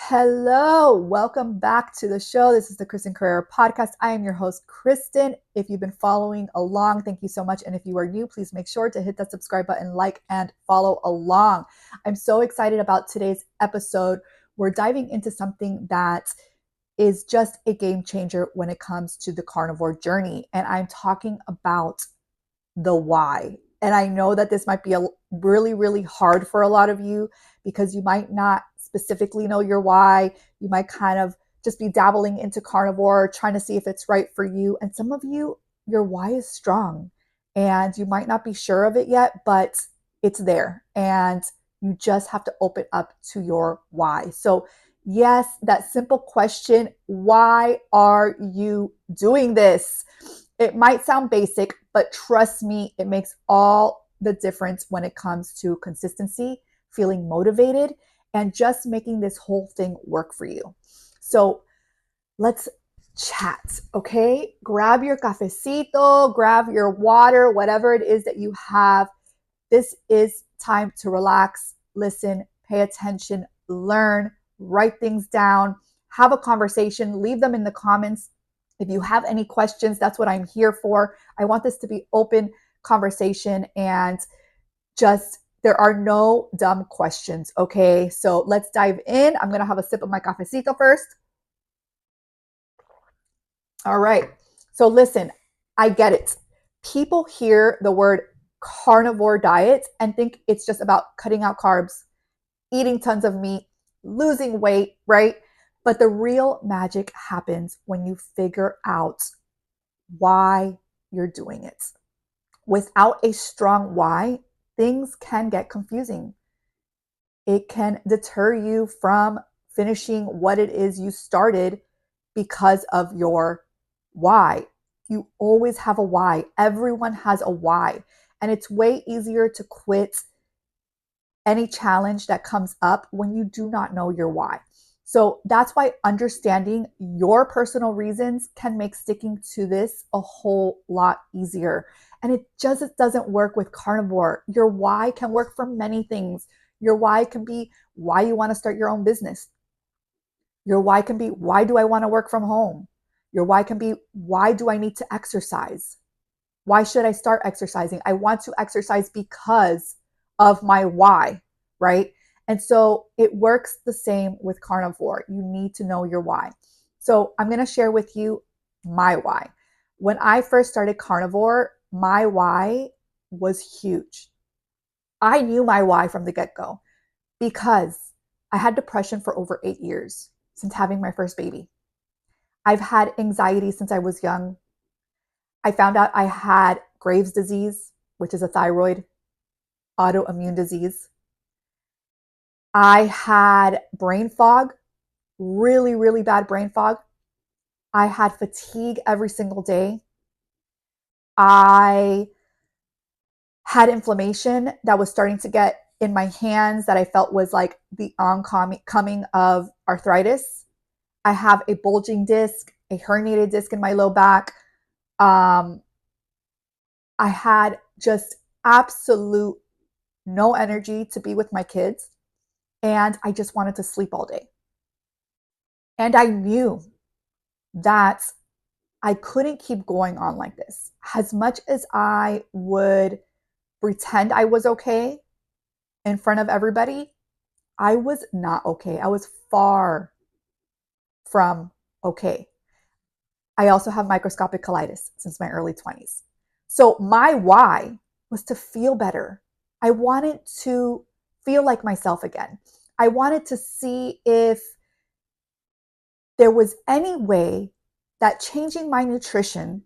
Hello, welcome back to the show. This is the Kristin Carrera podcast. I am your host, Kristin. If you've been following along, thank you so much. And if you are new, please make sure to hit that subscribe button, like, and follow along. I'm so excited about today's episode. We're diving into something that is just a game changer when it comes to the carnivore journey. And I'm talking about the why. And I know that this might be really, really hard for a lot of you because you might not specifically know your why. You might kind of just be dabbling into carnivore, trying to see if it's right for you. And some of you, your why is strong and you might not be sure of it yet, but it's there. And you just have to open up to your why. So yes, that simple question, why are you doing this? It might sound basic, but trust me, it makes all the difference when it comes to consistency, feeling motivated, and just making this whole thing work for you. So let's chat, okay? Grab your cafecito, grab your water, whatever it is that you have. This is time to relax, listen, pay attention, learn, write things down, have a conversation, leave them in the comments. If you have any questions, that's what I'm here for. I want this to be open conversation and just there are no dumb questions, okay? So let's dive in. I'm gonna have a sip of my cafecito first. All right, so listen, I get it. People hear the word carnivore diet and think it's just about cutting out carbs, eating tons of meat, losing weight, right? But the real magic happens when you figure out why you're doing it. Without a strong why, things can get confusing. It can deter you from finishing what it is you started because of your why. You always have a why. Everyone has a why. And it's way easier to quit any challenge that comes up when you do not know your why. So that's why understanding your personal reasons can make sticking to this a whole lot easier. And it just doesn't work with carnivore. Your why can work for many things. Your why can be why you want to start your own business. Your why can be why do I want to work from home? Your why can be why do I need to exercise? Why should I start exercising? I want to exercise because of my why, right? And so it works the same with carnivore. You need to know your why. So I'm going to share with you my why. When I first started carnivore, my why was huge. I knew my why from the get-go because I had depression for over 8 years since having my first baby. I've had anxiety since I was young. I found out I had Graves' disease, which is a thyroid autoimmune disease. I had brain fog, really, really bad brain fog. I had fatigue every single day. I had inflammation that was starting to get in my hands that I felt was like the oncoming of arthritis. I have a bulging disc, a herniated disc in my low back. I had just absolute no energy to be with my kids. And I just wanted to sleep all day. And I knew that I couldn't keep going on like this. As much as I would pretend I was okay in front of everybody, I was not okay. I was far from okay. I also have microscopic colitis since my early 20s. So my why was to feel better. I wanted to feel like myself again. I wanted to see if there was any way that changing my nutrition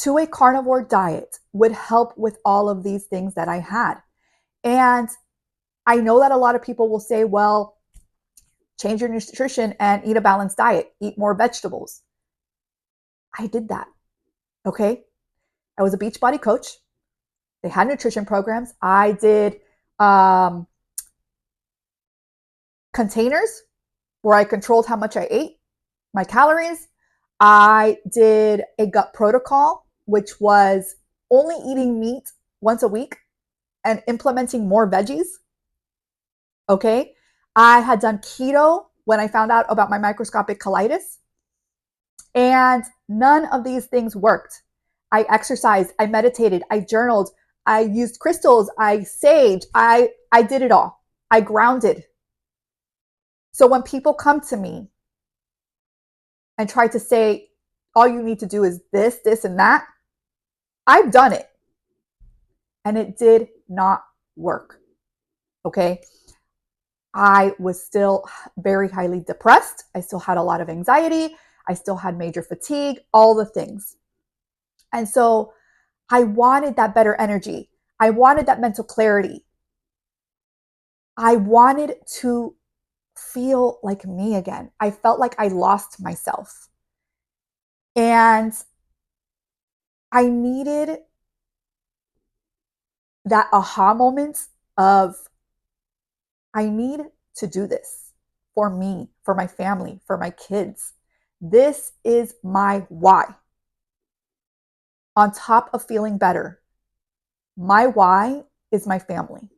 to a carnivore diet would help with all of these things that I had. And I know that a lot of people will say, well, change your nutrition and eat a balanced diet, eat more vegetables. I did that. Okay. I was a Beachbody coach. They had nutrition programs. I did containers where I controlled how much I ate, my calories. I did a gut protocol, which was only eating meat once a week and implementing more veggies. Okay. I had done keto when I found out about my microscopic colitis. And none of these things worked. I exercised, I meditated, I journaled, I used crystals, I saged, I did it all. I grounded. So when people come to me and try to say, all you need to do is this, this, and that, I've done it. And it did not work. Okay. I was still very highly depressed. I still had a lot of anxiety. I still had major fatigue, all the things. And so I wanted that better energy. I wanted that mental clarity. I wanted to feel like me again. I felt like I lost myself. And I needed that aha moment of, I need to do this for me, for my family, for my kids. This is my why. On top of feeling better, my why is my family.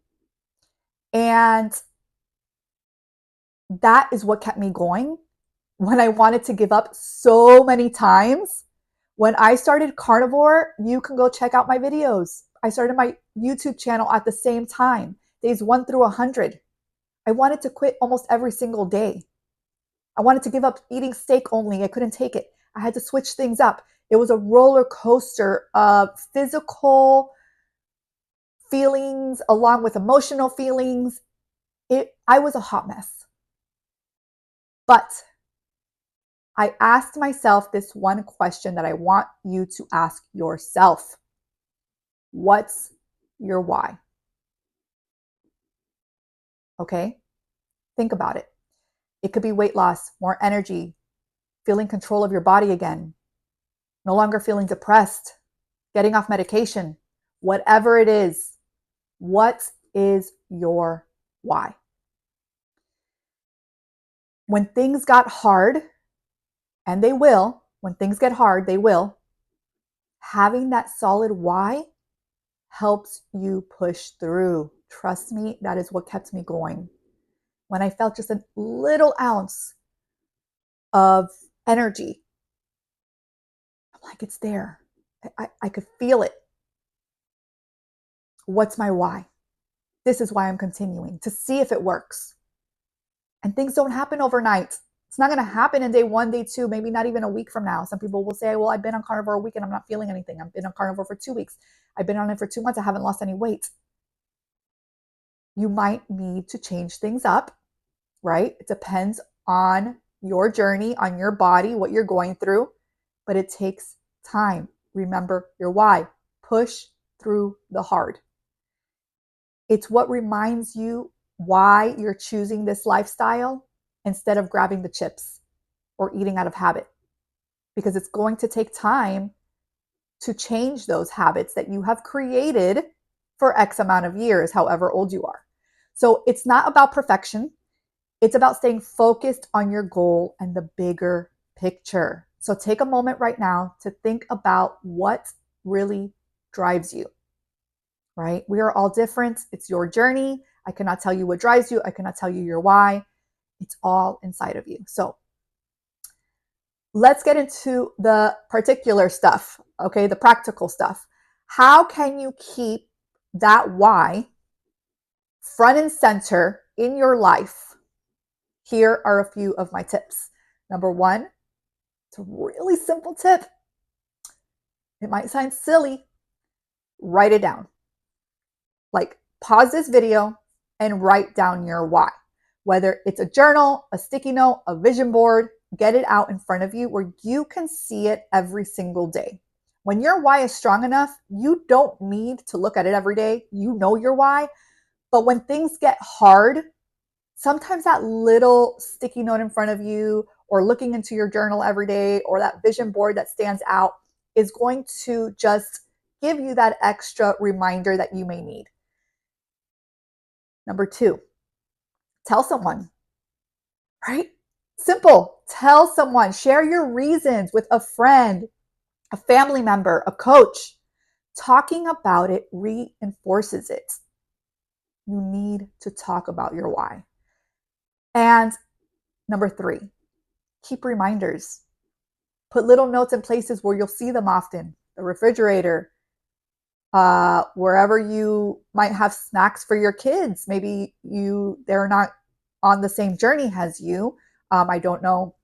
And that is what kept me going when I wanted to give up so many times. When I started Carnivore, you can go check out my videos. I started my YouTube channel at the same time, days 1 through 100. I wanted to quit almost every single day. I wanted to give up eating steak only. I couldn't take it. I had to switch things up. It was a roller coaster of physical feelings along with emotional feelings. I was a hot mess. But I asked myself this one question that I want you to ask yourself. What's your why? Okay? Think about it. It could be weight loss, more energy, feeling control of your body again, no longer feeling depressed, getting off medication, whatever it is. What is your why? When things got hard, and they will, when things get hard, they will, having that solid why helps you push through. Trust me, that is what kept me going. When I felt just a little ounce of energy, I'm like, it's there. I could feel it. What's my why? This is why I'm continuing, to see if it works. And things don't happen overnight. It's not going to happen in day 1, day 2, maybe not even a week from now. Some people will say, well, I've been on Carnivore a week and I'm not feeling anything. I've been on Carnivore for 2 weeks. I've been on it for 2 months. I haven't lost any weight. You might need to change things up, right? It depends on your journey, on your body, what you're going through, but it takes time. Remember your why. Push through the hard. It's what reminds you why you're choosing this lifestyle instead of grabbing the chips or eating out of habit, because it's going to take time to change those habits that you have created for X amount of years, however old you are. So it's not about perfection. It's about staying focused on your goal and the bigger picture. So take a moment right now to think about what really drives you, right? We are all different. It's your journey. I cannot tell you what drives you. I cannot tell you your why. It's all inside of you. So let's get into the particular stuff, okay? The practical stuff. How can you keep that why front and center in your life? Here are a few of my tips. Number 1, it's a really simple tip. It might sound silly. Write it down. Like, pause this video and write down your why. Whether it's a journal, a sticky note, a vision board, get it out in front of you where you can see it every single day. When your why is strong enough, you don't need to look at it every day. You know your why. But when things get hard, sometimes that little sticky note in front of you, or looking into your journal every day, or that vision board that stands out, is going to just give you that extra reminder that you may need. Number 2, tell someone, right? Simple. Tell someone. Share your reasons with a friend, a family member, a coach. Talking about it reinforces it. You need to talk about your why. And Number 3, keep reminders. Put little notes in places where you'll see them often. The refrigerator, wherever you might have snacks for your kids. Maybe they're not on the same journey as you. I don't know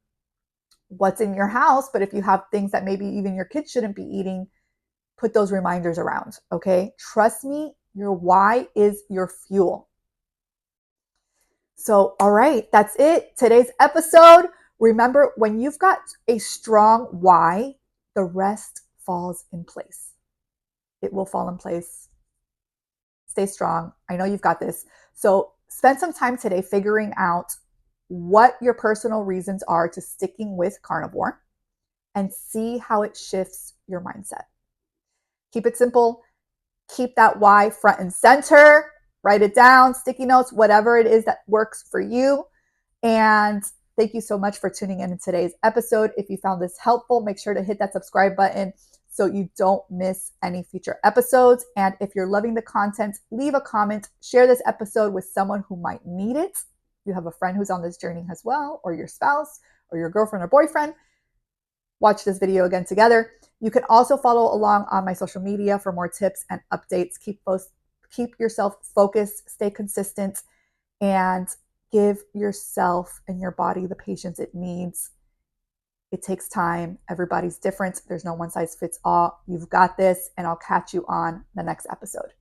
what's in your house, but if you have things that maybe even your kids shouldn't be eating, put those reminders around, okay? Trust me, your why is your fuel. So, all right, that's it. Today's episode. Remember, when you've got a strong why, the rest falls in place. It will fall in place. Stay strong. I know you've got this. So, spend some time today figuring out what your personal reasons are to sticking with carnivore and see how it shifts your mindset. Keep it simple. Keep that why front and center. Write it down, sticky notes, whatever it is that works for you. And thank you so much for tuning in today's episode. If you found this helpful, make sure to hit that subscribe button so you don't miss any future episodes. And if you're loving the content, leave a comment, share this episode with someone who might need it. You have a friend who's on this journey as well, or your spouse, or your girlfriend or boyfriend. Watch this video again together. You can also follow along on my social media for more tips and updates. Keep yourself focused, stay consistent, and give yourself and your body the patience it needs. It takes time. Everybody's different. There's no one size fits all. You've got this, and I'll catch you on the next episode.